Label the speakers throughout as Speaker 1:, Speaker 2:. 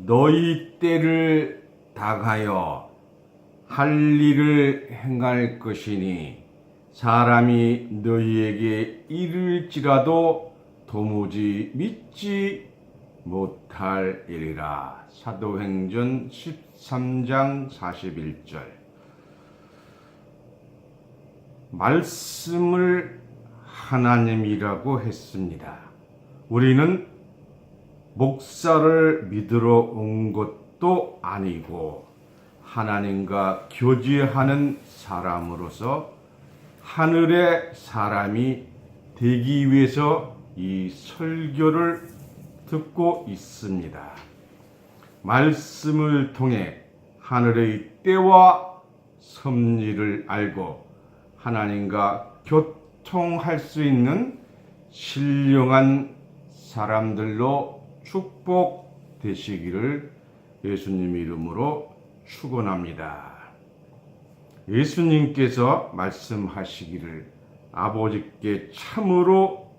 Speaker 1: 너희 때를 다하여 할 일을 행할 것이니 사람이 너희에게 이를지라도 도무지 믿지 못할 일이라. 사도행전 13장 41절. 말씀을 하나님이라고 했습니다. 우리는 목사를 믿으러 온 것도 아니고 하나님과 교제하는 사람으로서 하늘의 사람이 되기 위해서 이 설교를 듣고 있습니다. 말씀을 통해 하늘의 때와 섭리를 알고 하나님과 교통할 수 있는 신령한 사람들로 축복되시기를 예수님 이름으로 축원합니다. 예수님께서 말씀하시기를 아버지께 참으로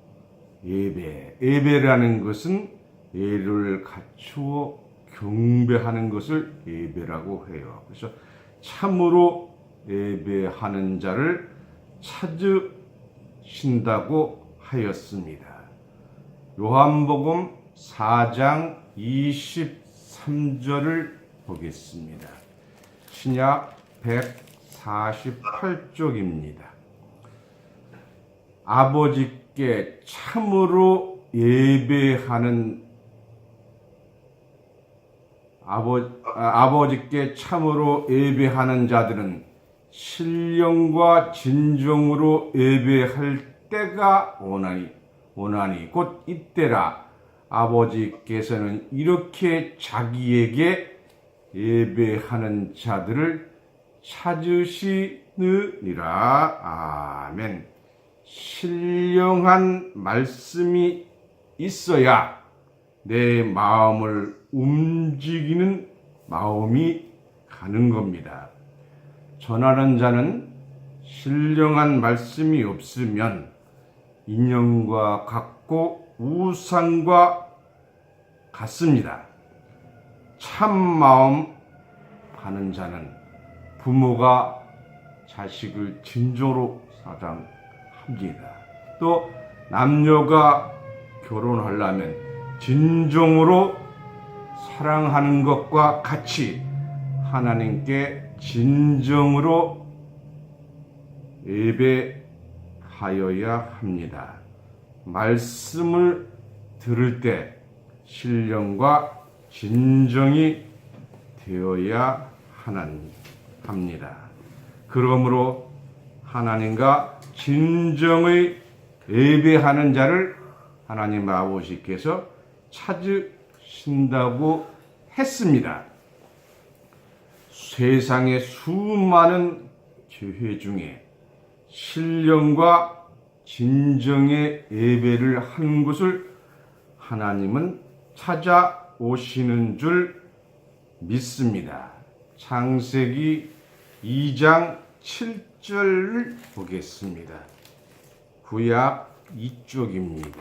Speaker 1: 예배라는 것은 예를 갖추어 경배하는 것을 예배라고 해요. 그래서 참으로 예배하는 자를 찾으신다고 하였습니다. 요한복음 4장 23절을 보겠습니다. 신약 148쪽입니다. 아버지께 참으로 예배하는 아버지께 참으로 예배하는 자들은 신령과 진정으로 예배할 때가 오나니 곧 이때라. 아버지께서는 이렇게 자기에게 예배하는 자들을 찾으시느니라. 아멘. 신령한 말씀이 있어야 내 마음을 움직이는 마음이 가는 겁니다. 전하는 자는 신령한 말씀이 없으면 인형과 같고 우상과 같습니다. 참 마음 가는 자는 부모가 자식을 진정으로 사랑합니다. 또 남녀가 결혼하려면 진정으로 사랑하는 것과 같이 하나님께 진정으로 예배하여야 합니다. 말씀을 들을 때 신령과 진정이 되어야 합니다. 그러므로 하나님과 진정의 예배하는 자를 하나님 아버지께서 찾으신다고 했습니다. 세상의 수많은 교회 중에 신령과 진정의 예배를 하는 곳을 하나님은 찾아오시는 줄 믿습니다. 창세기 2장 7절을 보겠습니다. 구약 2쪽입니다.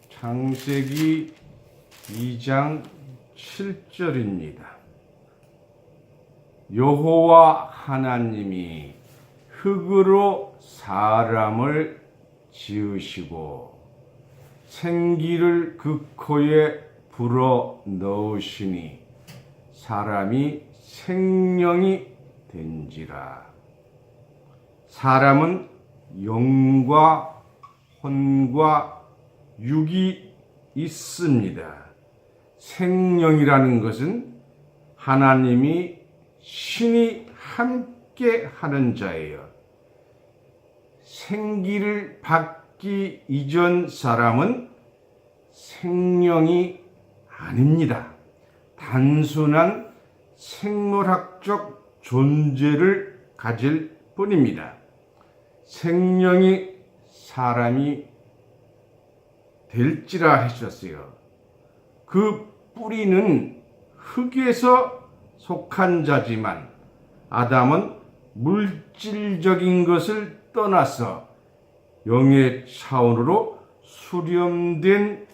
Speaker 1: 창세기 2장 7절입니다. 여호와 하나님이 흙으로 사람을 지으시고 생기를 그 코에 불어 넣으시니 사람이 생명이 된지라. 사람은 영과 혼과 육이 있습니다. 생명이라는 것은 하나님이 신이 함께 하는 자예요. 생기를 받기 이전 사람은 생명이 아닙니다. 단순한 생물학적 존재를 가질 뿐입니다. 생명이 사람이 될지라 하셨어요. 그 뿌리는 흙에서 속한 자지만 아담은 물질적인 것을 떠나서 영의 차원으로 수렴된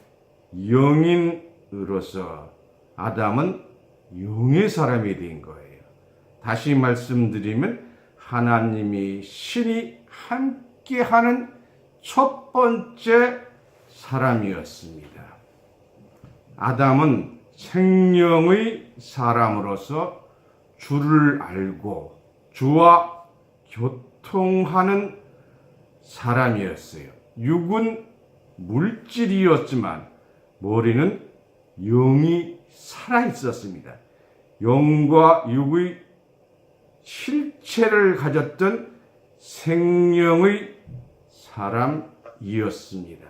Speaker 1: 사람으로서 아담은 영의 사람이 된 거예요. 다시 말씀드리면 하나님이 신이 함께하는 첫 번째 사람이었습니다. 아담은 생명의 사람으로서 주를 알고 주와 교통하는 사람이었어요. 육은 물질이었지만 머리는 영이 살아 있었습니다. 영과 육의 실체를 가졌던 생명의 사람이었습니다.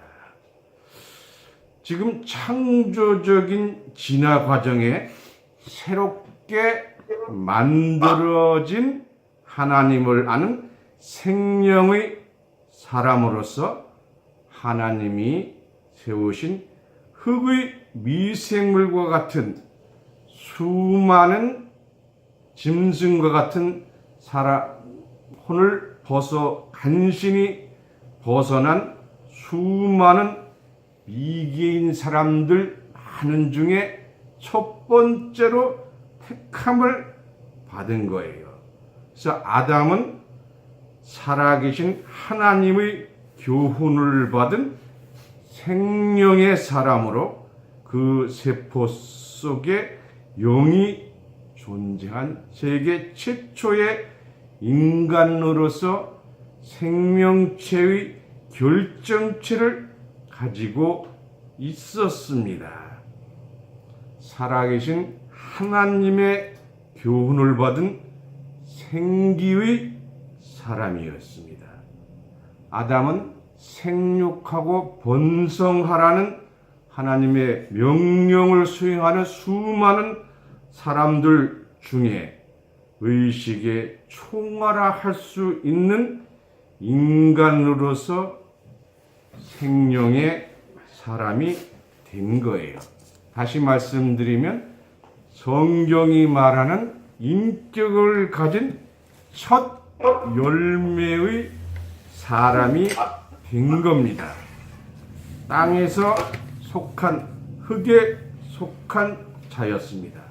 Speaker 1: 지금 창조적인 진화 과정에 새롭게 만들어진 하나님을 아는 생명의 사람으로서 하나님이 세우신 흙의 미생물과 같은 수많은 짐승과 같은 혼을 간신히 벗어난 수많은 미개인 사람들 하는 중에 첫 번째로 택함을 받은 거예요. 그래서 아담은 살아계신 하나님의 교훈을 받은 생명의 사람으로 그 세포 속에 영이 존재한 세계 최초의 인간으로서 생명체의 결정체를 가지고 있었습니다. 살아계신 하나님의 교훈을 받은 생기의 사람이었습니다. 아담은 생육하고 번성하라는 하나님의 명령을 수행하는 수많은 사람들 중에 의식에 총괄할 수 있는 인간으로서 생명의 사람이 된 거예요. 다시 말씀드리면 성경이 말하는 인격을 가진 첫 열매의 사람이 된 겁니다. 땅에서 속한 흙에 속한 자였습니다.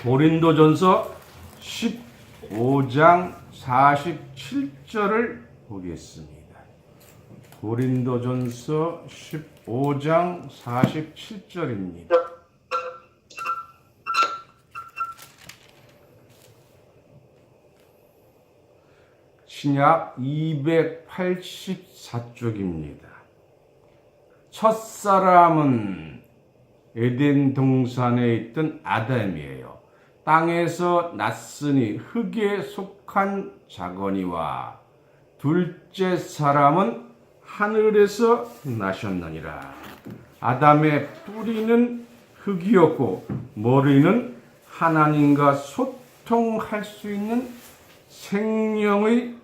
Speaker 1: 고린도전서 15장 47절을 보겠습니다. 고린도전서 15장 47절입니다. 신약 284쪽입니다. 첫사람은 에덴 동산에 있던 아담이에요. 땅에서 났으니 흙에 속한 자거니와 둘째 사람은 하늘에서 나셨느니라. 아담의 뿌리는 흙이었고 머리는 하나님과 소통할 수 있는 생명의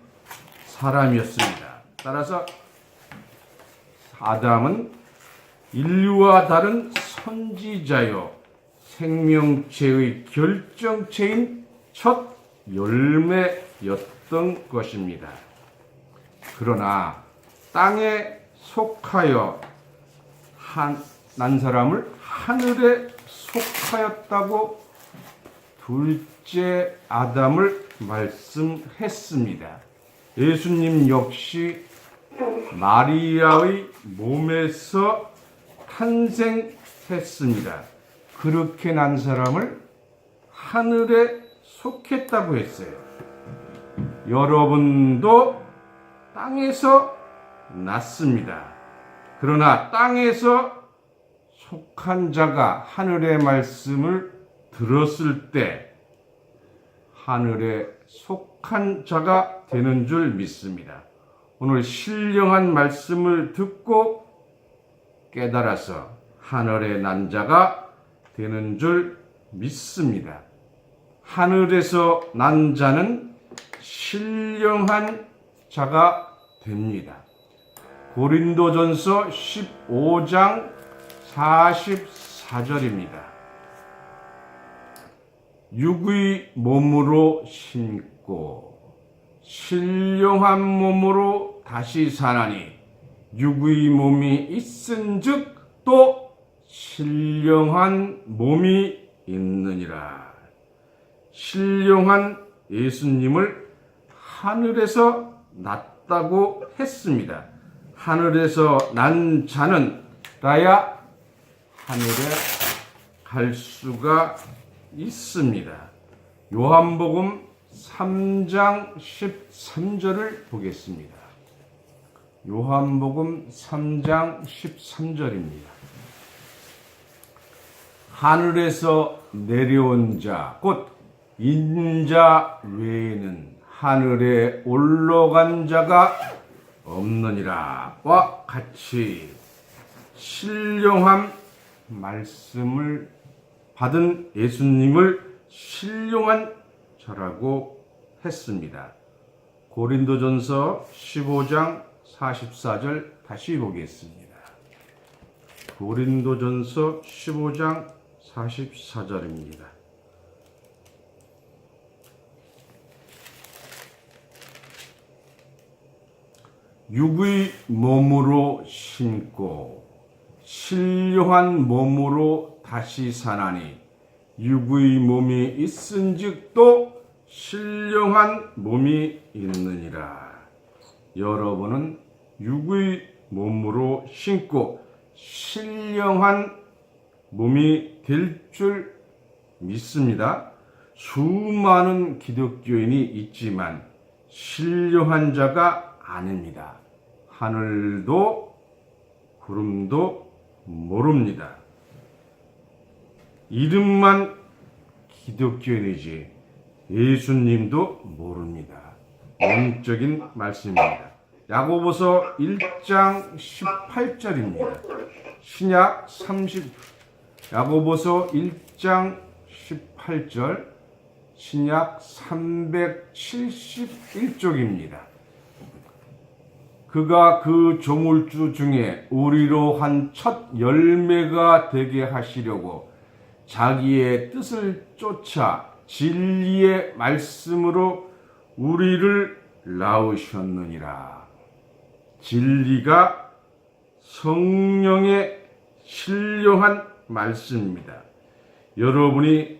Speaker 1: 사람이었습니다. 따라서 아담은 인류와 다른 선지자요 생명체의 결정체인 첫 열매였던 것입니다. 그러나 땅에 속하여 난 사람을 하늘에 속하였다고 둘째 아담을 말씀했습니다. 예수님 역시 마리아의 몸에서 탄생했습니다. 그렇게 난 사람을 하늘에 속했다고 했어요. 여러분도 땅에서 났습니다. 그러나 땅에서 속한 자가 하늘의 말씀을 들었을 때 하늘에 속한 자가 되는 줄 믿습니다. 오늘 신령한 말씀을 듣고 깨달아서 하늘에 난 자가 되는 줄 믿습니다. 하늘에서 난 자는 신령한 자가 됩니다. 고린도전서 15장 44절입니다. 육의 몸으로 신고 신령한 몸으로 다시 사나니 육의 몸이 있은즉 또 신령한 몸이 있느니라. 신령한 예수님을 하늘에서 낳았다고 했습니다. 하늘에서 난 자는 나야 하늘에 갈 수가 있습니다. 요한복음 3장 13절을 보겠습니다. 요한복음 3장 13절입니다. 하늘에서 내려온 자, 곧 인자 외에는 하늘에 올라간 자가 없느니라 와 같이 신령한 말씀을 받은 예수님을 신령한 자라고 했습니다. 고린도전서 15장 44절 다시 보겠습니다. 고린도전서 15장 44절입니다. 육의 몸으로 신고 신령한 몸으로 다시 사나니 육의 몸이 있은즉 또 신령한 몸이 있느니라. 여러분은 육의 몸으로 신고 신령한 몸이 될 줄 믿습니다. 수많은 기독교인이 있지만 신령한 자가 아닙니다. 하늘도 구름도 모릅니다. 이름만 기독교인이지 예수님도 모릅니다. 영적인 말씀입니다. 야고보서 1장 18절입니다. 신약 야고보서 1장 18절 신약 371쪽입니다. 그가 그 조물주 중에 우리로 한 첫 열매가 되게 하시려고 자기의 뜻을 쫓아 진리의 말씀으로 우리를 낳으셨느니라. 진리가 성령의 신령한 말씀입니다. 여러분이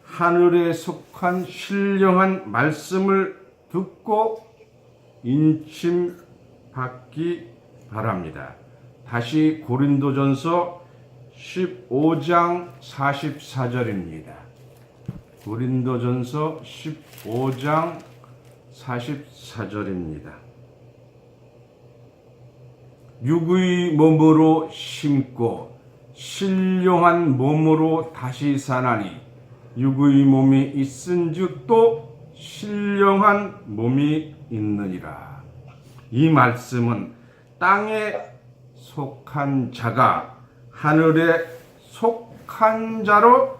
Speaker 1: 하늘에 속한 신령한 말씀을 듣고 인침받기 바랍니다. 다시 고린도전서 15장 44절입니다. 고린도전서 15장 44절입니다. 육의 몸으로 심고 신령한 몸으로 다시 사나니 육의 몸이 있은즉 또 신령한 몸이 있느니라. 이 말씀은 땅에 속한 자가 하늘에 속한 자로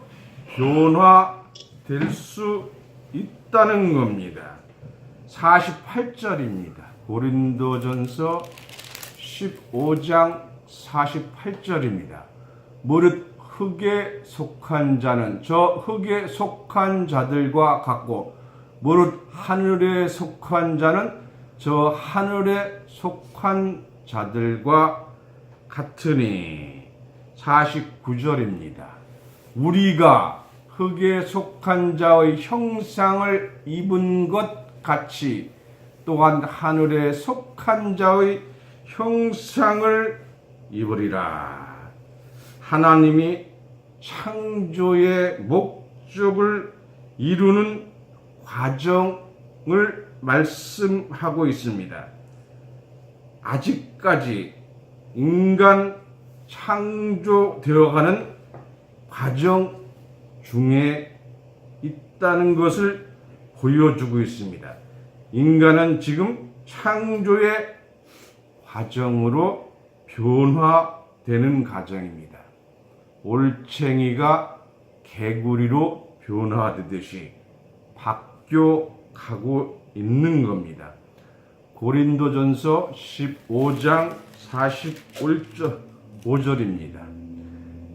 Speaker 1: 변화될 수 있다는 겁니다. 48절입니다. 고린도전서 15장 48절입니다. 무릇 흙에 속한 자는 저 흙에 속한 자들과 같고 무릇 하늘에 속한 자는 저 하늘에 속한 자들과 같으니. 49절입니다. 우리가 흙에 속한 자의 형상을 입은 것 같이 또한 하늘에 속한 자의 형상을 입으리라. 하나님이 창조의 목적을 이루는 과정을 말씀하고 있습니다. 아직까지 인간 창조되어가는 과정 중에 있다는 것을 보여주고 있습니다. 인간은 지금 창조의 과정으로 변화되는 과정입니다. 올챙이가 개구리로 변화되듯이 바뀌어가고 있는 겁니다. 고린도전서 15장 45절입니다.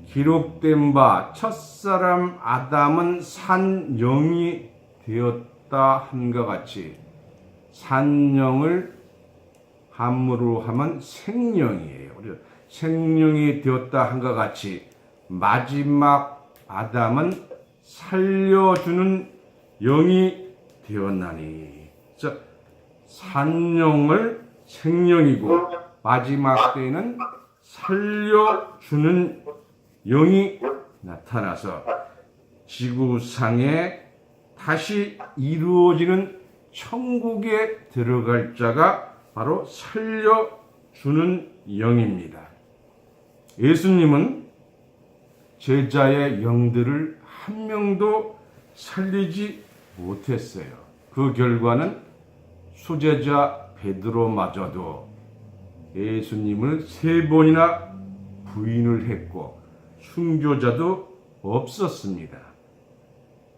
Speaker 1: 기록된 바 첫사람 아담은 산영이 되었다 함과 같이 산영을 함으로 하면 생명이에요. 생명이 되었다 함과 같이 마지막 아담은 살려주는 영이 되었나니. 즉 산영을 생명이고 마지막 때에는 살려주는 영이 나타나서 지구상에 다시 이루어지는 천국에 들어갈 자가 바로 살려주는 영입니다. 예수님은 제자의 영들을 한 명도 살리지 못했어요. 그 결과는 수제자 베드로마저도 예수님을 3번이나 부인을 했고 순교자도 없었습니다.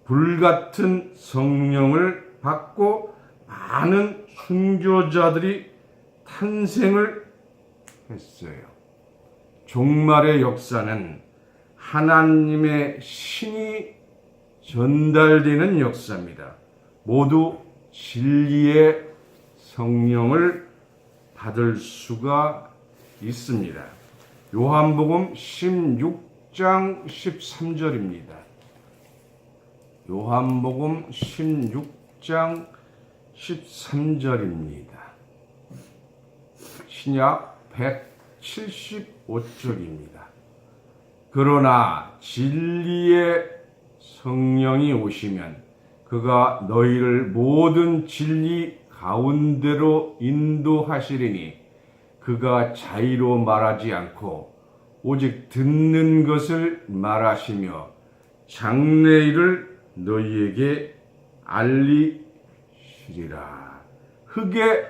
Speaker 1: 불같은 성령을 받고 많은 순교자들이 탄생을 했어요. 종말의 역사는 하나님의 신이 전달되는 역사입니다. 모두 진리의 성령을 받을 수가 있습니다. 요한복음 16장 13절입니다. 요한복음 16장 13절입니다. 신약 175쪽입니다. 그러나 진리의 성령이 오시면 그가 너희를 모든 진리 가운데로 인도하시리니 그가 자의로 말하지 않고 오직 듣는 것을 말하시며 장래일을 너희에게 알리시리라. 흙에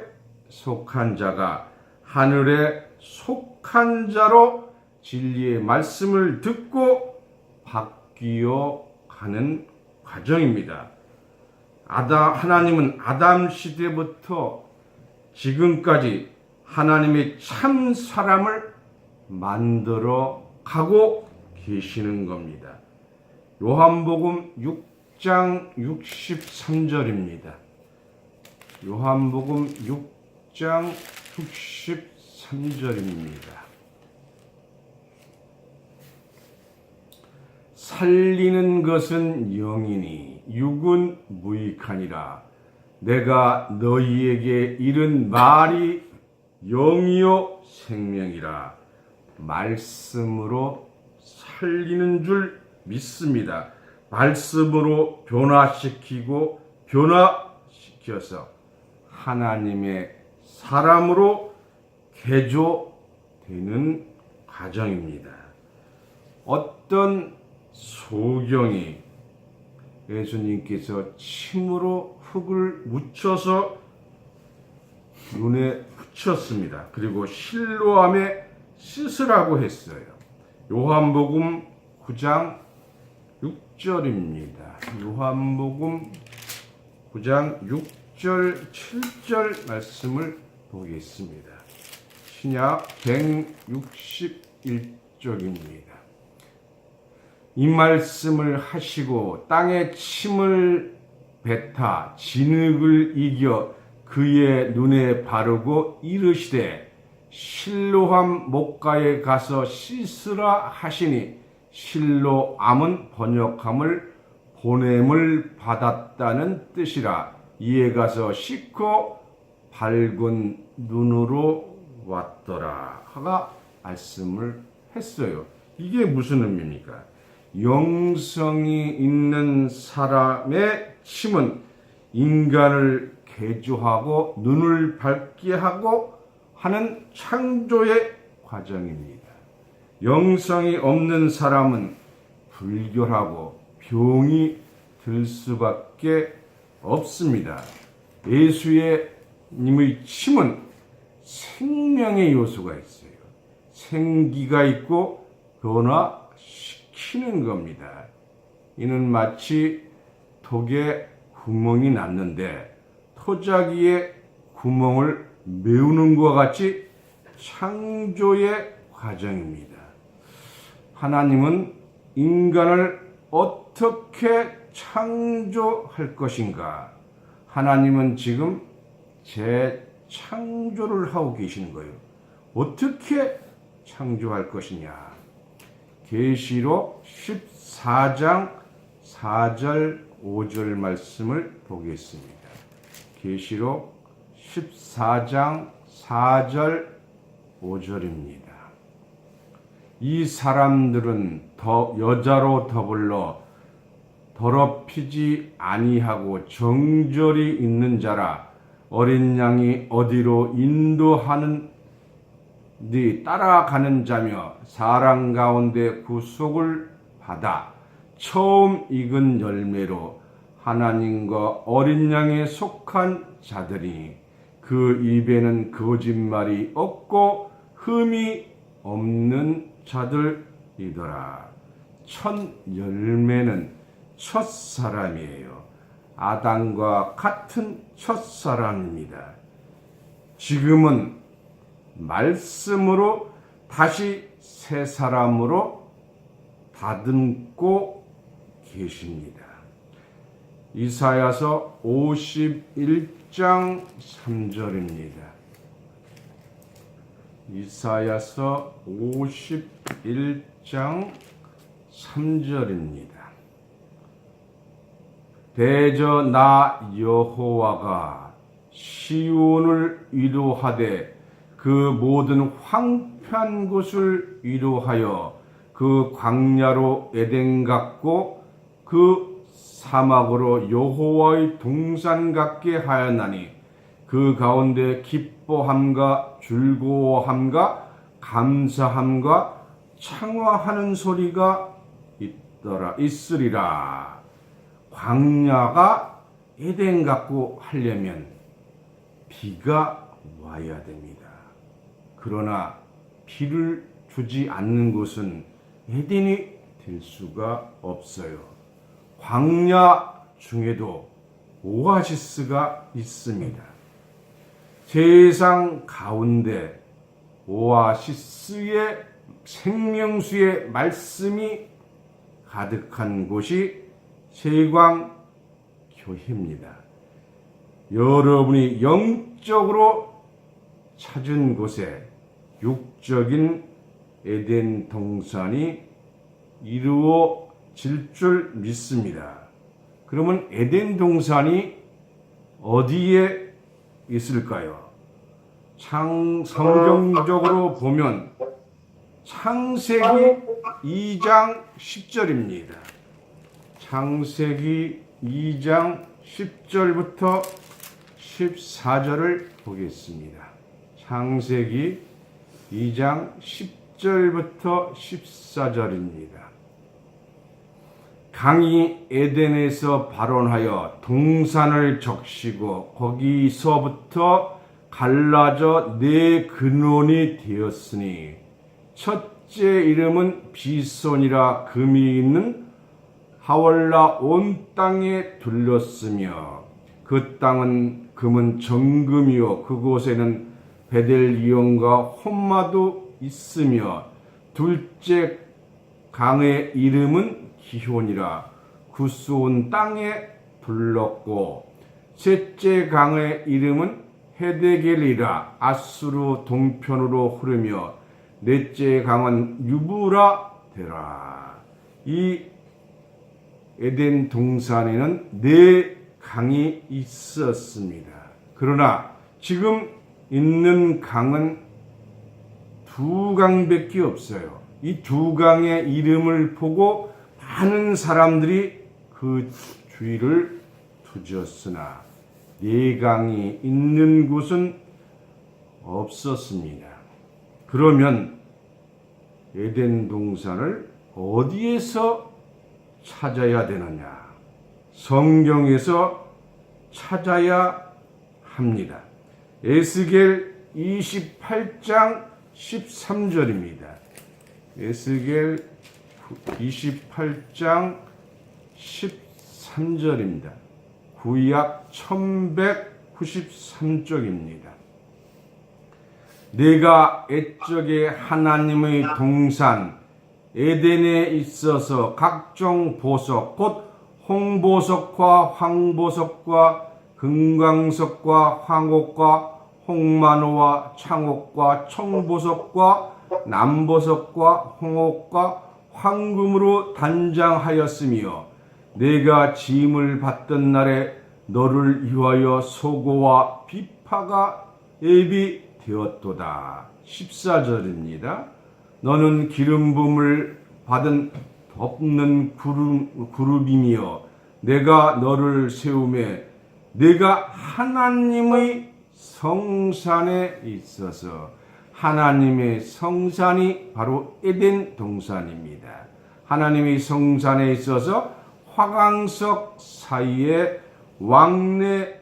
Speaker 1: 속한 자가 하늘에 속한 자로 진리의 말씀을 듣고 바뀌어 가는 과정입니다. 하나님은 아담 시대부터 지금까지 하나님의 참 사람을 만들어 가고 계시는 겁니다. 요한복음 6장 63절입니다. 요한복음 6장 63절입니다. 살리는 것은 영이니 육은 무익하니라. 내가 너희에게 이른 말이 영이요 생명이라. 말씀으로 살리는 줄 믿습니다. 말씀으로 변화시키고 변화시켜서 하나님의 사람으로 개조되는 과정입니다. 어떤 소경이 예수님께서 침으로 흙을 묻혀서 눈에 붙였습니다. 그리고 실로암에 씻으라고 했어요. 요한복음 9장 6절입니다. 요한복음 9장 6절 7절 말씀을 보겠습니다. 신약 161쪽입니다. 이 말씀을 하시고 땅에 침을 뱉아 진흙을 이겨 그의 눈에 바르고 이르시되 실로암 목가에 가서 씻으라 하시니 실로암은 번역함을 보냄을 받았다는 뜻이라. 이에 가서 씻고 밝은 눈으로 왔더라 하가 말씀을 했어요. 이게 무슨 의미입니까? 영성이 있는 사람의 침은 인간을 개조하고 눈을 밝게 하고 하는 창조의 과정입니다. 영성이 없는 사람은 불결하고 병이 들 수밖에 없습니다. 예수님의 침은 생명의 요소가 있어요. 생기가 있고 변화시키는 겁니다. 이는 마치 독에 구멍이 났는데 토자기에 구멍을 메우는 것과 같이 창조의 과정입니다. 하나님은 인간을 어떻게 창조할 것인가? 하나님은 지금 재창조를 하고 계시는 거예요. 어떻게 창조할 것이냐? 계시록 14장 4절 5절 말씀을 보겠습니다. 계시록 14장 4절 5절입니다. 이 사람들은 여자로 더불러 더럽히지 아니하고 정절이 있는 자라. 어린 양이 어디로 인도하는 네 따라가는 자며 사람 가운데 구속을 받아 처음 익은 열매로 하나님과 어린 양에 속한 자들이 그 입에는 거짓말이 없고 흠이 없는 자들이더라. 첫 열매는 첫사람이에요. 아담과 같은 첫사람입니다. 지금은 말씀으로 다시 새 사람으로 다듬고 계십니다. 이사야서 51장 3절입니다. 이사야서 51장 3절입니다. 대저 나 여호와가 시온을 위로하되 그 모든 황폐한 곳을 위로하여 그 광야로 에덴 같고 그 사막으로 여호와의 동산 같게 하였나니 그 가운데 기뻐함과 즐거워함과 감사함과 창화하는 소리가 있으리라. 광야가 에덴 같고 하려면 비가 와야 됩니다. 그러나 비를 주지 않는 곳은 에덴이 될 수가 없어요. 광야 중에도 오아시스가 있습니다. 세상 가운데 오아시스의 생명수의 말씀이 가득한 곳이 세광교회입니다. 여러분이 영적으로 찾은 곳에 육적인 에덴 동산이 이루어질 줄 믿습니다. 그러면 에덴 동산이 어디에 있을까요? 성경적으로 보면 창세기 2장 10절입니다. 창세기 2장 10절부터 14절을 보겠습니다. 창세기 2장 10절부터 14절입니다. 강이 에덴에서 발원하여 동산을 적시고 거기서부터 갈라져 네 근원이 되었으니 첫째 이름은 비손이라 금이 있는 하월라 온 땅에 둘렀으며 그 땅은 금은 정금이요 그곳에는 베델리온과 홈마도 있으며 둘째 강의 이름은 기혼이라 구스온 땅에 둘렀고 셋째 강의 이름은 헤데겔이라 아수르 동편으로 흐르며 넷째 강은 유브라 되라. 이 에덴 동산에는 네 강이 있었습니다. 그러나 지금 있는 강은 두 강밖에 없어요. 이 두 강의 이름을 보고 많은 사람들이 그 주의를 두었으나 네 강이 있는 곳은 없었습니다. 그러면 에덴 동산을 어디에서 찾아야 되느냐? 성경에서 찾아야 합니다. 에스겔 28장 13절입니다. 에스겔 28장 13절입니다. 구약 1193쪽입니다. 내가 옛적에 하나님의 동산 에덴에 있어서 각종 보석 곧 홍보석과 황보석과 금광석과 황옥과 홍만호와 창옥과 청보석과 남보석과 홍옥과 황금으로 단장하였으며 내가 짐을 받던 날에 너를 위하여 소고와 비파가 예비되었도다. 14절입니다. 너는 기름 부음을 받은 덮는 구름이며 내가 너를 세우매 내가 하나님의 성산에 있어서 하나님의 성산이 바로 에덴 동산입니다. 하나님의 성산에 있어서 화강석 사이에 왕래하였도다.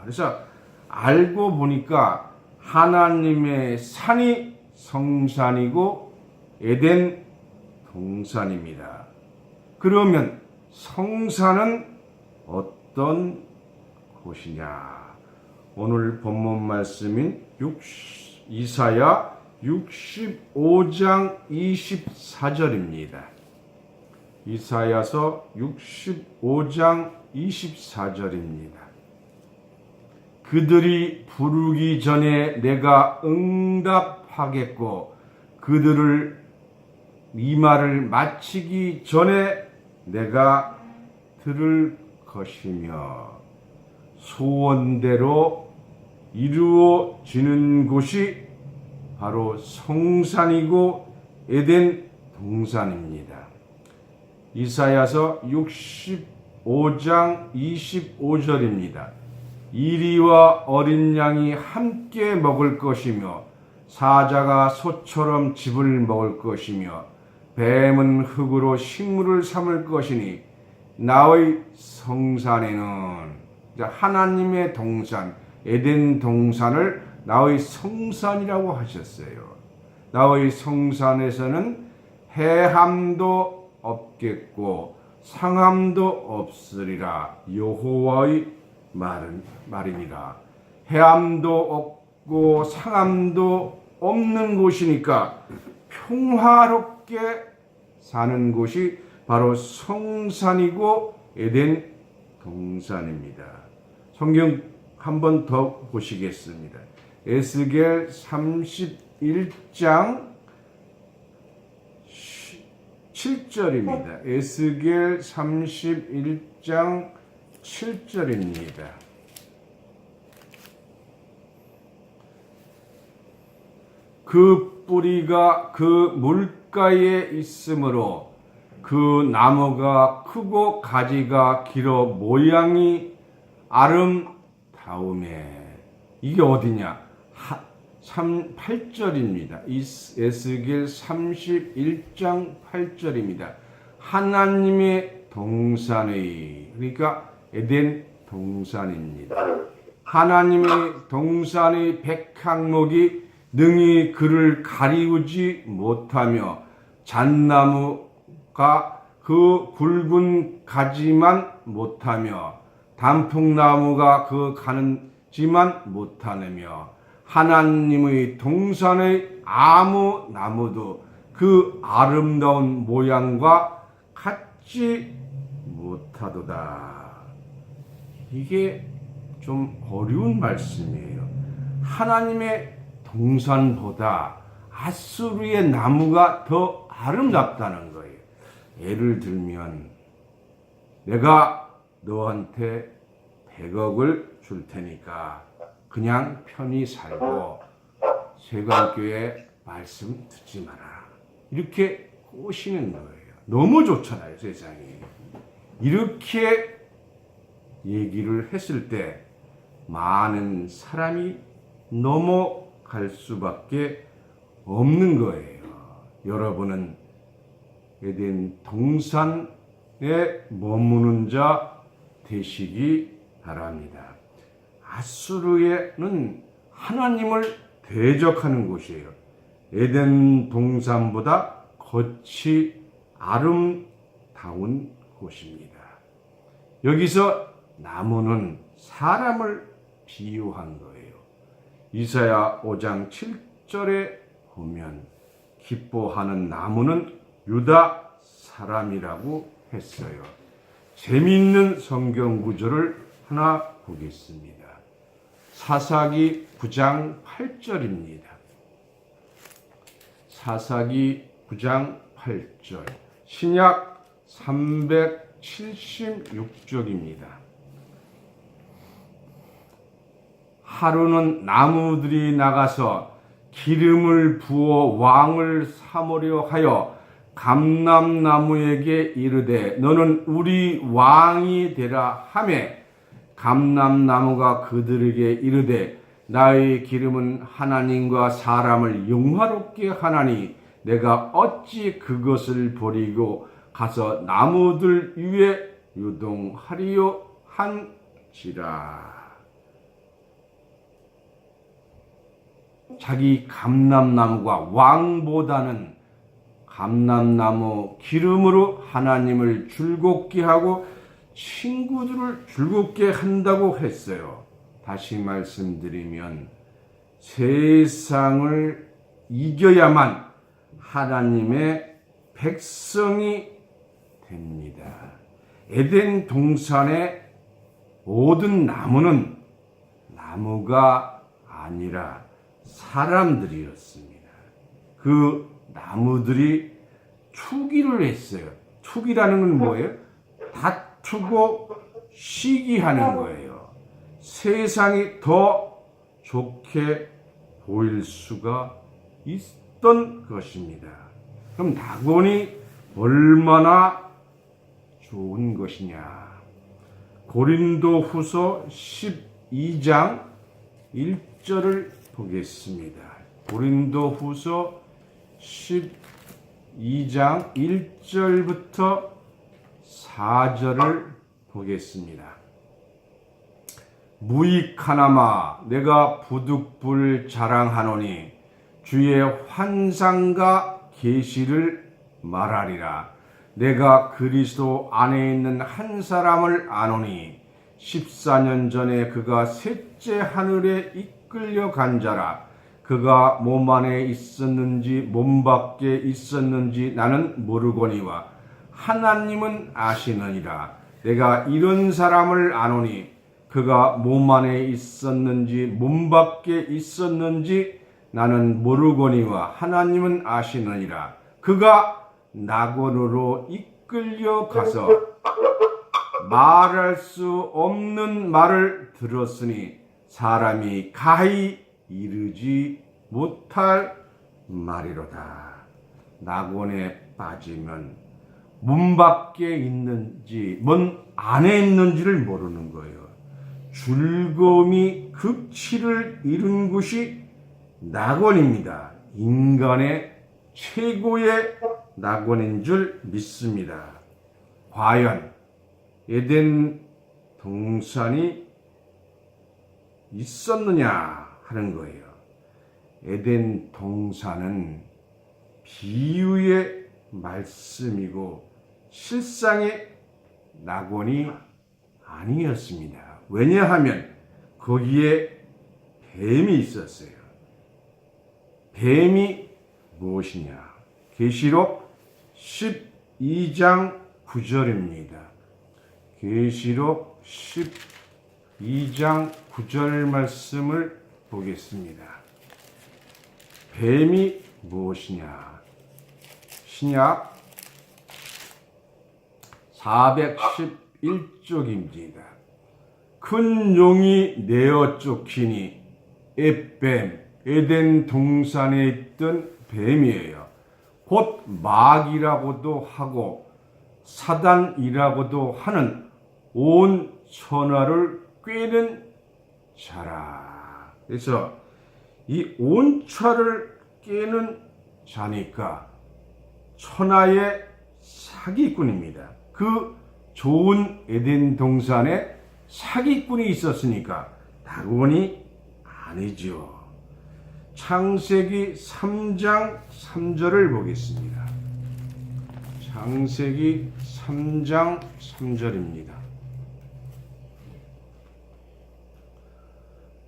Speaker 1: 그래서 알고 보니까 하나님의 산이 성산이고 에덴 동산입니다. 그러면 성산은 어떤 곳이냐? 오늘 본문 말씀인 이사야 65장 24절입니다. 이사야서 65장 24절입니다. 그들이 부르기 전에 내가 응답하겠고 그들을 이 말을 마치기 전에 내가 들을 것이며 소원대로 이루어지는 곳이 바로 성산이고 에덴 동산입니다. 이사야서 65장 25절입니다. 이리와 어린 양이 함께 먹을 것이며 사자가 소처럼 즙을 먹을 것이며 뱀은 흙으로 식물을 삼을 것이니 나의 성산에는 하나님의 동산 에덴 동산을 나의 성산이라고 하셨어요. 나의 성산에서는 해함도 없겠고 상함도 없으리라. 여호와의 말이니라. 해함도 없고 상함도 없는 곳이니까 평화롭게 사는 곳이 바로 성산이고 에덴 동산입니다. 성경 한 번 더 보시겠습니다. 에스겔 31장 7절입니다. 에스겔 31장 7절입니다. 그 뿌리가 그 물가에 있으므로 그 나무가 크고 가지가 길어 모양이 아름다우매. 이게 어디냐? 8절입니다. 에스겔 31장 8절입니다. 하나님의 동산의, 그러니까 에덴 동산입니다. 하나님의 동산의 백항목이 능히 그를 가리우지 못하며 잣나무가 그 굵은 가지만 못하며 단풍나무가 그 가는지만 못하느며 하나님의 동산의 아무 나무도 그 아름다운 모양과 같지 못하도다. 이게 좀 어려운 말씀이에요. 하나님의 동산보다 아수르의 나무가 더 아름답다는 거예요. 예를 들면 내가 너한테 100억을 줄 테니까 그냥 편히 살고 세관교회 말씀 듣지 마라. 이렇게 꼬시는 거예요. 너무 좋잖아요, 세상이. 이렇게 얘기를 했을 때 많은 사람이 넘어갈 수밖에 없는 거예요. 여러분은 에덴 동산에 머무는 자 되시기 바랍니다. 아수르에는 하나님을 대적하는 곳이에요. 에덴 동산보다 거치 아름다운 곳입니다. 여기서 나무는 사람을 비유한 거예요. 이사야 5장 7절에 보면 기뻐하는 나무는 유다 사람이라고 했어요. 재미있는 성경 구절을 하나 보겠습니다. 사사기 9장 8절입니다. 사사기 9장 8절, 신약 376쪽입니다. 하루는 나무들이 나가서 기름을 부어 왕을 삼으려 하여 감람나무에게 이르되 너는 우리 왕이 되라 하매 감람나무가 그들에게 이르되 나의 기름은 하나님과 사람을 영화롭게 하나니 내가 어찌 그것을 버리고 가서 나무들 위에 유동하리요 한지라. 자기 감람나무가 왕보다는 감람나무 기름으로 하나님을 즐겁게 하고 친구들을 즐겁게 한다고 했어요. 다시 말씀드리면 세상을 이겨야만 하나님의 백성이 됩니다. 에덴 동산의 모든 나무는 나무가 아니라 사람들이었습니다. 그 나무들이 투기를 했어요. 투기라는 건 뭐예요? 다투고 시기하는 거예요. 세상이 더 좋게 보일 수가 있던 것입니다. 그럼 낙원이 얼마나 좋은 것이냐? 고린도후서 12장 1절을 보겠습니다. 고린도후서 12장 1절부터 4절을 보겠습니다. 무익하나마 내가 부득불 자랑하노니 주의 환상과 계시를 말하리라. 내가 그리스도 안에 있는 한 사람을 아노니 14년 전에 그가 셋째 하늘에 이끌려 간 자라. 그가 몸 안에 있었는지 몸 밖에 있었는지 나는 모르거니와 하나님은 아시느니라. 내가 이런 사람을 아노니 그가 몸 안에 있었는지 몸 밖에 있었는지 나는 모르거니와 하나님은 아시느니라. 그가 낙원으로 이끌려 가서 말할 수 없는 말을 들었으니 사람이 가히 이르지 못할 말이로다. 낙원에 빠지면 문 밖에 있는지 문 안에 있는지를 모르는 거예요. 즐거움이 극치를 이룬 곳이 낙원입니다. 인간의 최고의 낙원인 줄 믿습니다. 과연 에덴 동산이 있었느냐 하는 거예요. 에덴 동산은 비유의 말씀이고 실상의 낙원이 아니었습니다. 왜냐하면 거기에 뱀이 있었어요. 뱀이 무엇이냐? 계시록 12장 9절입니다. 계시록 12장 9절 말씀을 보겠습니다. 뱀이 무엇이냐? 신약 411쪽입니다. 큰 용이 내어 쫓기니 햇뱀, 에덴 동산에 있던 뱀이에요. 곧 마귀라고도 하고 사단이라고도 하는 온 천하를 꿰는 자라. 그래서 이 온 천하를 꿰는 자니까 천하의 사기꾼입니다. 그 좋은 에덴 동산에 사기꾼이 있었으니까 낙원이 아니죠. 창세기 3장 3절을 보겠습니다. 창세기 3장 3절입니다.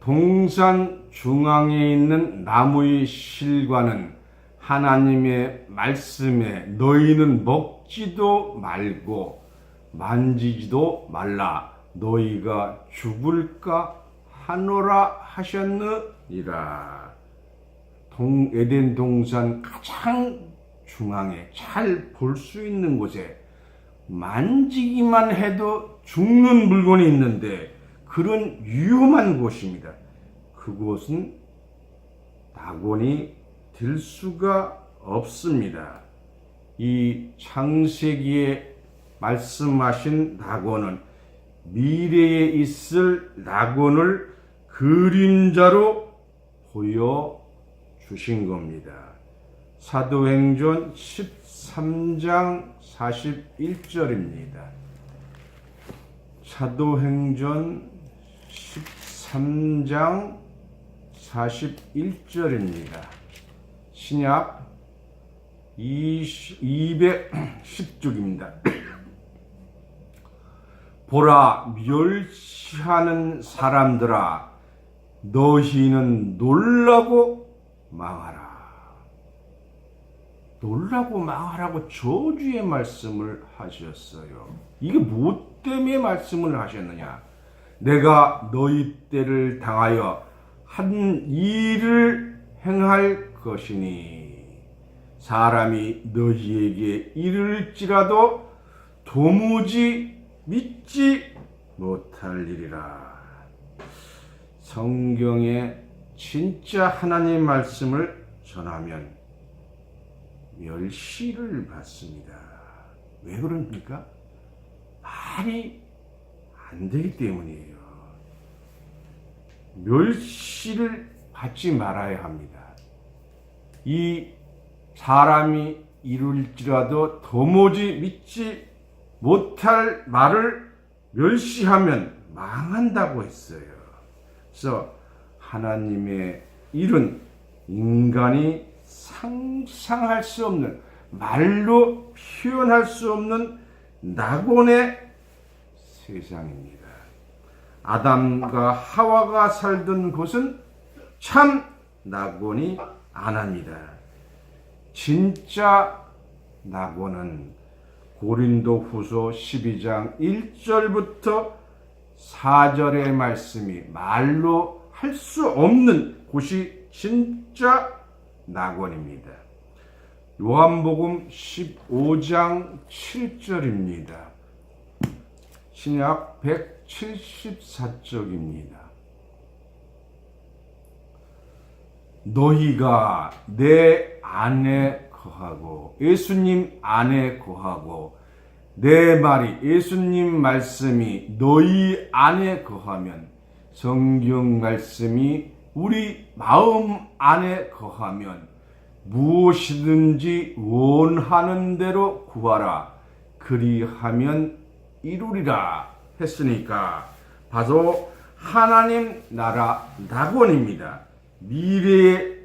Speaker 1: 동산 중앙에 있는 나무의 실과는 하나님의 말씀에 너희는 먹지도 말고 만지지도 말라 너희가 죽을까 하노라 하셨느니라. 에덴 동산 가장 중앙에 잘 볼 수 있는 곳에 만지기만 해도 죽는 물건이 있는데 그런 위험한 곳입니다. 그곳은 낙원이 될 수가 없습니다. 이 창세기에 말씀하신 낙원은 미래에 있을 낙원을 그림자로 보여주신 겁니다. 사도행전 13장 41절입니다. 사도행전 13장 41절입니다. 신약 210쪽입니다. 보라, 멸시하는 사람들아, 너희는 놀라고 망하라. 놀라고 망하라고 저주의 말씀을 하셨어요. 이게 무엇 때문에 말씀을 하셨느냐? 내가 너희 때를 당하여 한 일을 행할 것이니 사람이 너희에게 이를지라도 도무지 믿지 못할 일이라. 성경에 진짜 하나님 말씀을 전하면 멸시를 받습니다. 왜 그럽니까? 말이 안 되기 때문이에요. 멸시를 받지 말아야 합니다. 이 사람이 이룰지라도 도무지 믿지 못할 말을 멸시하면 망한다고 했어요. 그래서 하나님의 일은 인간이 상상할 수 없는, 말로 표현할 수 없는 낙원의 세상입니다. 아담과 하와가 살던 곳은 참 낙원이 아닙니다. 진짜 낙원은 고린도후서 12장 1절부터 4절의 말씀이 말로 할 수 없는 곳이 진짜 낙원입니다. 요한복음 15장 7절입니다. 신약 174쪽입니다. 너희가 내 안에 거하고 예수님 안에 거하고 내 말이, 예수님 말씀이 너희 안에 거하면, 성경 말씀이 우리 마음 안에 거하면 무엇이든지 원하는 대로 구하라. 그리하면 이루리라 했으니까 바로 하나님 나라 낙원입니다. 미래에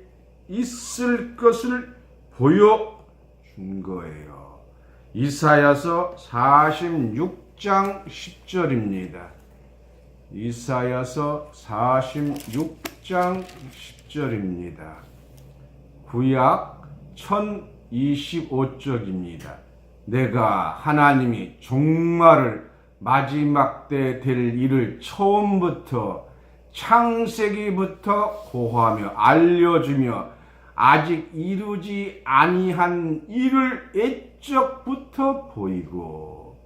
Speaker 1: 있을 것을 보여준 거예요. 이사야서 46장 10절입니다. 이사야서 46장 10절입니다. 구약 1025쪽입니다. 내가 하나님이 종말을 마지막 때 될 일을 처음부터 창세기부터 고하며 알려주며 아직 이루지 아니한 일을 애적부터 보이고,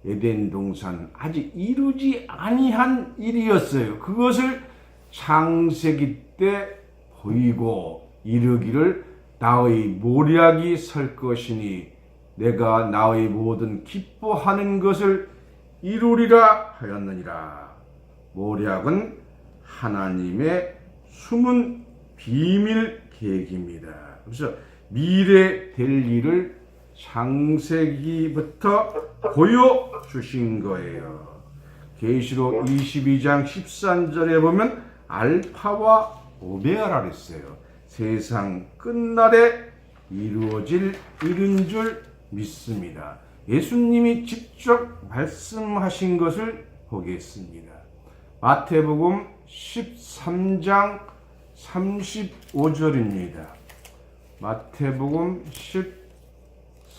Speaker 1: 에덴 동산 아직 이루지 아니한 일이었어요. 그것을 창세기 때 보이고 이르기를 나의 모략이 설 것이니 내가 나의 모든 기뻐하는 것을 이루리라 하였느니라. 모략은 하나님의 숨은 비밀 계획입니다. 그래서 미래 될 일을 창세기부터 보여주신 거예요. 계시록 22장 13절에 보면 알파와 오메가라 그랬어요. 세상 끝날에 이루어질 일인 줄 믿습니다. 예수님이 직접 말씀하신 것을 보겠습니다. 마태복음 13장 35절입니다. 마태복음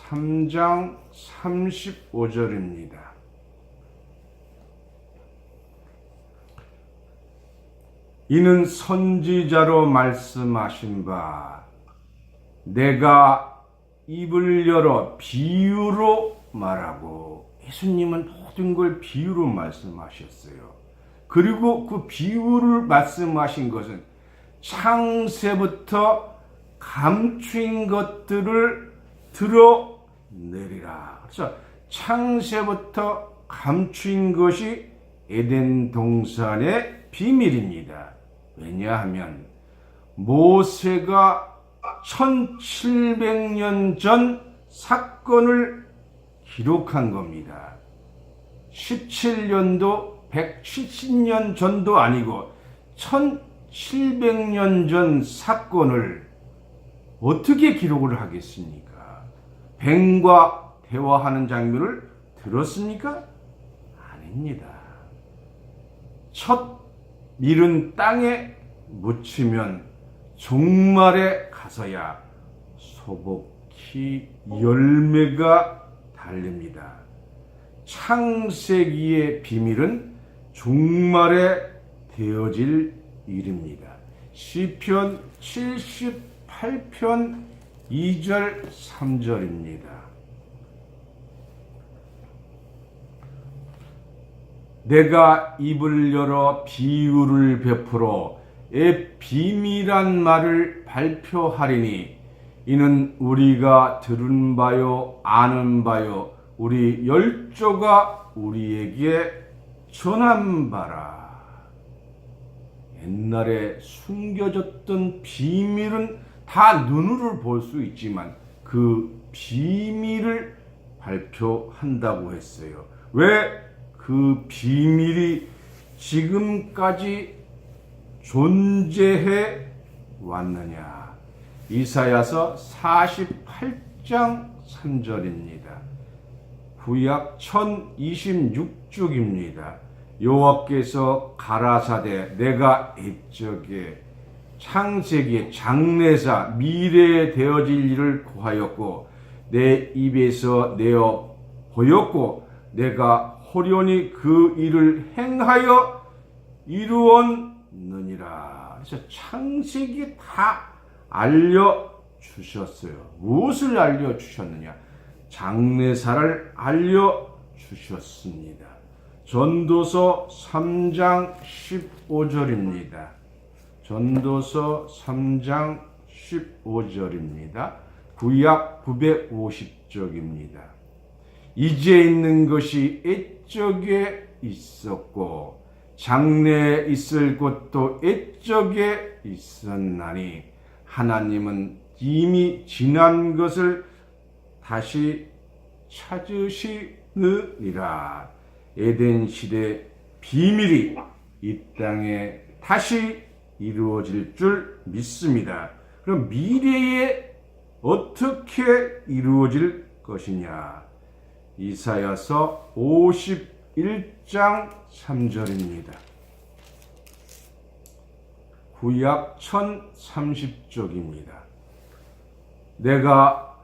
Speaker 1: 13장 35절입니다. 이는 선지자로 말씀하신 바 내가 입을 열어 비유로 말하고, 예수님은 모든 걸 비유로 말씀하셨어요. 그리고 그 비유를 말씀하신 것은 창세부터 감추인 것들을 드러내리라. 그래서 창세부터 감추인 것이 에덴 동산의 비밀입니다. 왜냐하면 모세가 1700년 전 사건을 기록한 겁니다. 17년도 170년 전도 아니고 1700년 전 사건을 어떻게 기록을 하겠습니까? 뱀과 대화하는 장면을 들었습니까? 아닙니다. 첫 밀은 땅에 묻히면 종말에 가서야 소복히 열매가 달립니다. 창세기의 비밀은 종말에 되어질 일입니다. 시편 78편 2절 3절입니다. 내가 입을 열어 비유를 베풀어 비밀한 말을 발표하리니 이는 우리가 들은 바요 아는 바요 우리 열조가 우리에게 전한 바라. 옛날에 숨겨졌던 비밀은 다 눈으로 볼 수 있지만 그 비밀을 발표한다고 했어요. 왜 그 비밀이 지금까지 존재해 왔느냐? 이사야서 48장 3절입니다. 구약 1026쪽입니다. 여호와께서 가라사대 내가 옛적에 창세기의 장래사 미래에 되어질 일을 고하였고 내 입에서 내어 보였고 내가 호련히 그 일을 행하여 이루었느니라. 그래서 창세기 다 알려주셨어요. 무엇을 알려주셨느냐? 장래사를 알려주셨습니다. 전도서 3장 15절입니다. 전도서 3장 15절입니다. 구약 950쪽입니다. 이제 있는 것이 옛적에 있었고 장래에 있을 것도 옛적에 있었나니 하나님은 이미 지난 것을 다시 찾으시느니라. 에덴 시대 비밀이 이 땅에 다시 이루어질 줄 믿습니다. 그럼 미래에 어떻게 이루어질 것이냐? 이사야서 51장 3절입니다. 구약 1030쪽입니다. 내가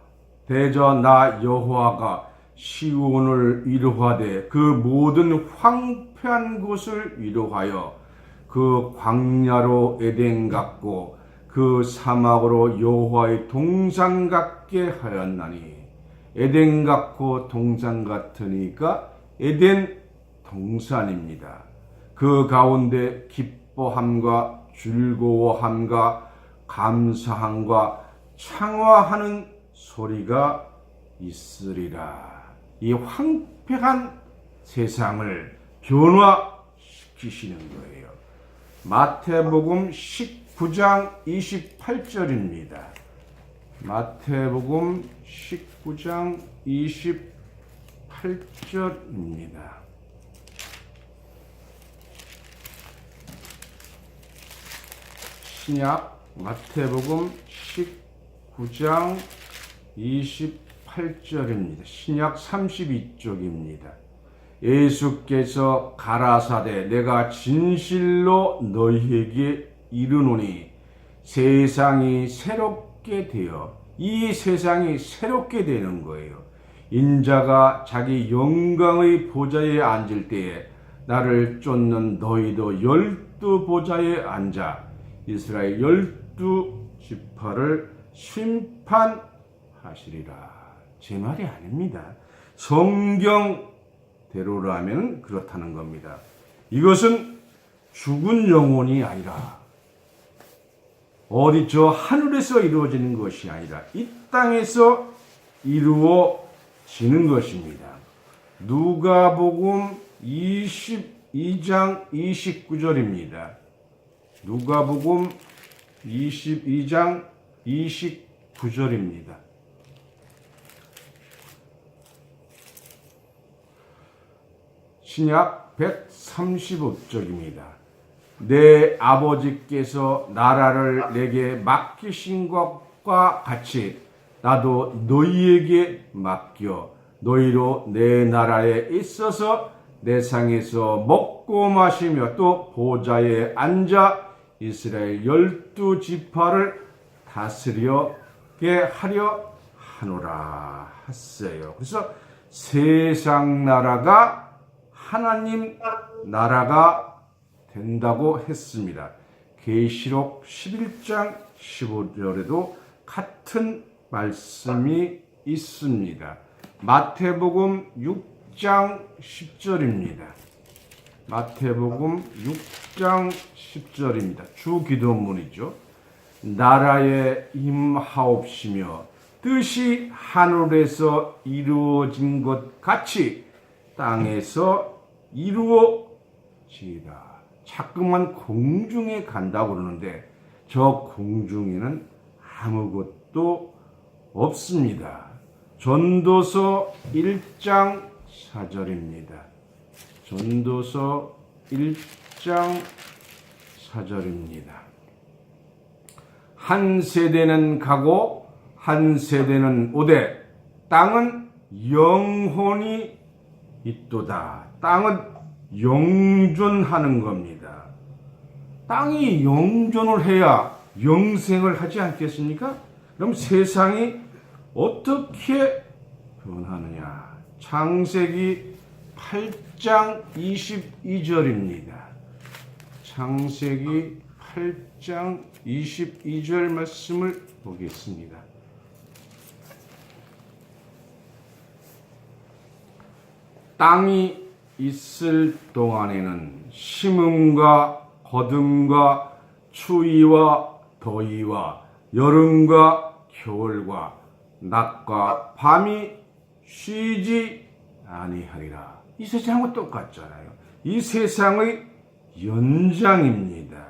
Speaker 1: 대저 나 여호와가 시온을 위로하되 그 모든 황폐한 곳을 위로하여 그 광야로 에덴 같고 그 사막으로 여호와의 동산 같게 하였나니. 에덴 같고 동산 같으니까 에덴 동산입니다. 그 가운데 기뻐함과 즐거워함과 감사함과 창화하는 소리가 있으리라. 이 황폐한 세상을 변화시키시는 거예요. 마태복음 19장 28절입니다. 마태복음 19장 28절입니다. 신약 마태복음 19장 28절입니다. 신약 32쪽입니다. 예수께서 가라사대 내가 진실로 너희에게 이르노니 세상이 새롭게 되어 이 세상이 새롭게 되는 거예요. 인자가 자기 영광의 보좌에 앉을 때에 나를 쫓는 너희도 12보좌에 앉아 이스라엘 12지파를 심판하리라. 하시리라. 제 말이 아닙니다. 성경대로라면 그렇다는 겁니다. 이것은 죽은 영혼이 아니라 어디 저 하늘에서 이루어지는 것이 아니라 이 땅에서 이루어지는 것입니다. 누가복음 22장 29절입니다. 누가복음 22장 29절입니다. 신약 135쪽입니다. 내 아버지께서 나라를 내게 맡기신 것과 같이 나도 너희에게 맡겨 너희로 내 나라에 있어서 내 상에서 먹고 마시며 또 보좌에 앉아 이스라엘 12지파를 다스리게 하려 하노라 하세요. 그래서 세상 나라가 하나님 나라가 된다고 했습니다. 계시록 11장 15절에도 같은 말씀이 있습니다. 마태복음 6장 10절입니다. 마태복음 6장 10절입니다. 주기도문이죠. 나라에 임하옵시며 뜻이 하늘에서 이루어진 것 같이 땅에서 이루어지라. 자꾸만 공중에 간다고 그러는데 저 공중에는 아무것도 없습니다. 전도서 1장 4절입니다. 전도서 1장 4절입니다. 한 세대는 가고 한 세대는 오되 땅은 영혼이 있도다. 땅은 영존하는 겁니다. 땅이 영존을 해야 영생을 하지 않겠습니까? 그럼 세상이 어떻게 변하느냐? 창세기 8장 22절입니다. 창세기 8장 22절 말씀을 보겠습니다. 땅이 있을 동안에는 심음과 거둠과 추위와 더위와 여름과 겨울과 낮과 밤이 쉬지 아니하리라. 이 세상과 똑같잖아요. 이 세상의 연장입니다.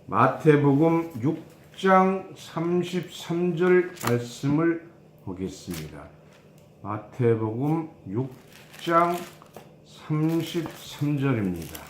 Speaker 1: 마태복음 6장 33절 말씀을 보겠습니다. 마태복음 6장 33절입니다.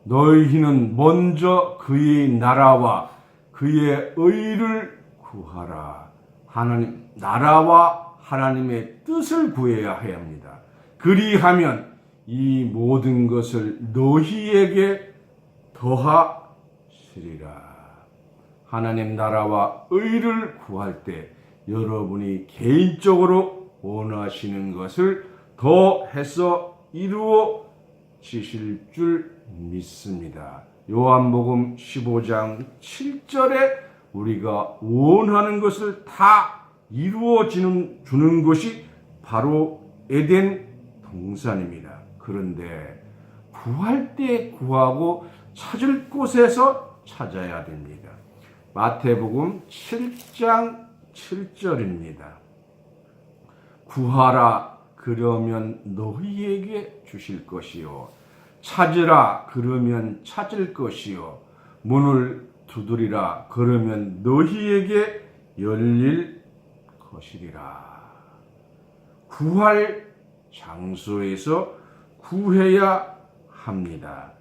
Speaker 1: 너희는 먼저 그의 나라와 그의 의를 구하라. 하나님 나라와 하나님의 뜻을 구해야 합니다. 그리하면 이 모든 것을 너희에게 더하시리라. 하나님 나라와 의를 구할 때 여러분이 개인적으로 원하시는 것을 더해서 이루어지실 줄 믿습니다. 요한복음 15장 7절에 우리가 원하는 것을 다 이루어주는 것이 바로 에덴 동산입니다. 그런데 구할 때 구하고 찾을 곳에서 찾아야 됩니다. 마태복음 7장 7절입니다. 구하라 그러면 너희에게 주실 것이요 찾으라 그러면 찾을 것이요 문을 두드리라 그러면 너희에게 열릴 것이리라. 구할 장소에서 구해야 합니다.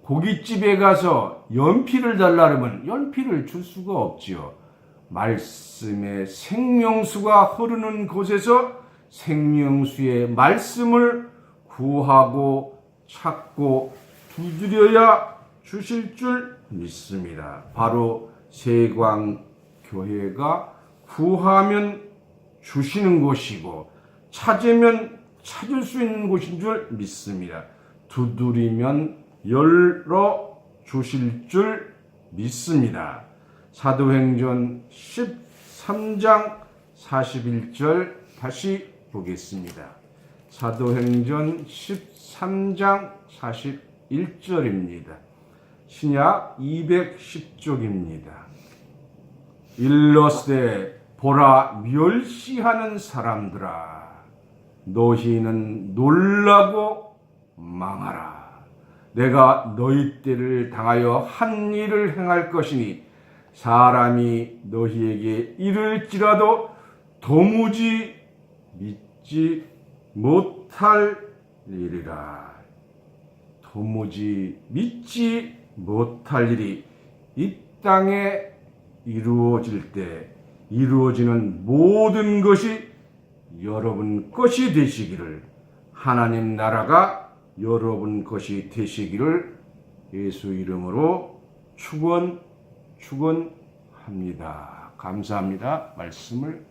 Speaker 1: 고깃집에 가서 연필을 달라 그러면 연필을 줄 수가 없지요. 말씀의 생명수가 흐르는 곳에서 생명수의 말씀을 구하고 찾고 두드려야 주실 줄 믿습니다. 바로 세광교회가 구하면 주시는 곳이고 찾으면 찾을 수 있는 곳인 줄 믿습니다. 두드리면 열어 주실 줄 믿습니다. 사도행전 13장 41절 다시 보겠습니다. 사도행전 13장 41절입니다. 신약 210쪽입니다. 일러스되 보라 멸시하는 사람들아 너희는 놀라고 망하라. 내가 너희 때를 당하여 한 일을 행할 것이니 사람이 너희에게 이를지라도 도무지 믿지 못할 일이라. 도무지 믿지 못할 일이 이 땅에 이루어질 때 이루어지는 모든 것이 여러분 것이 되시기를, 하나님 나라가 여러분 것이 되시기를 예수 이름으로 축원합니다. 감사합니다. 말씀을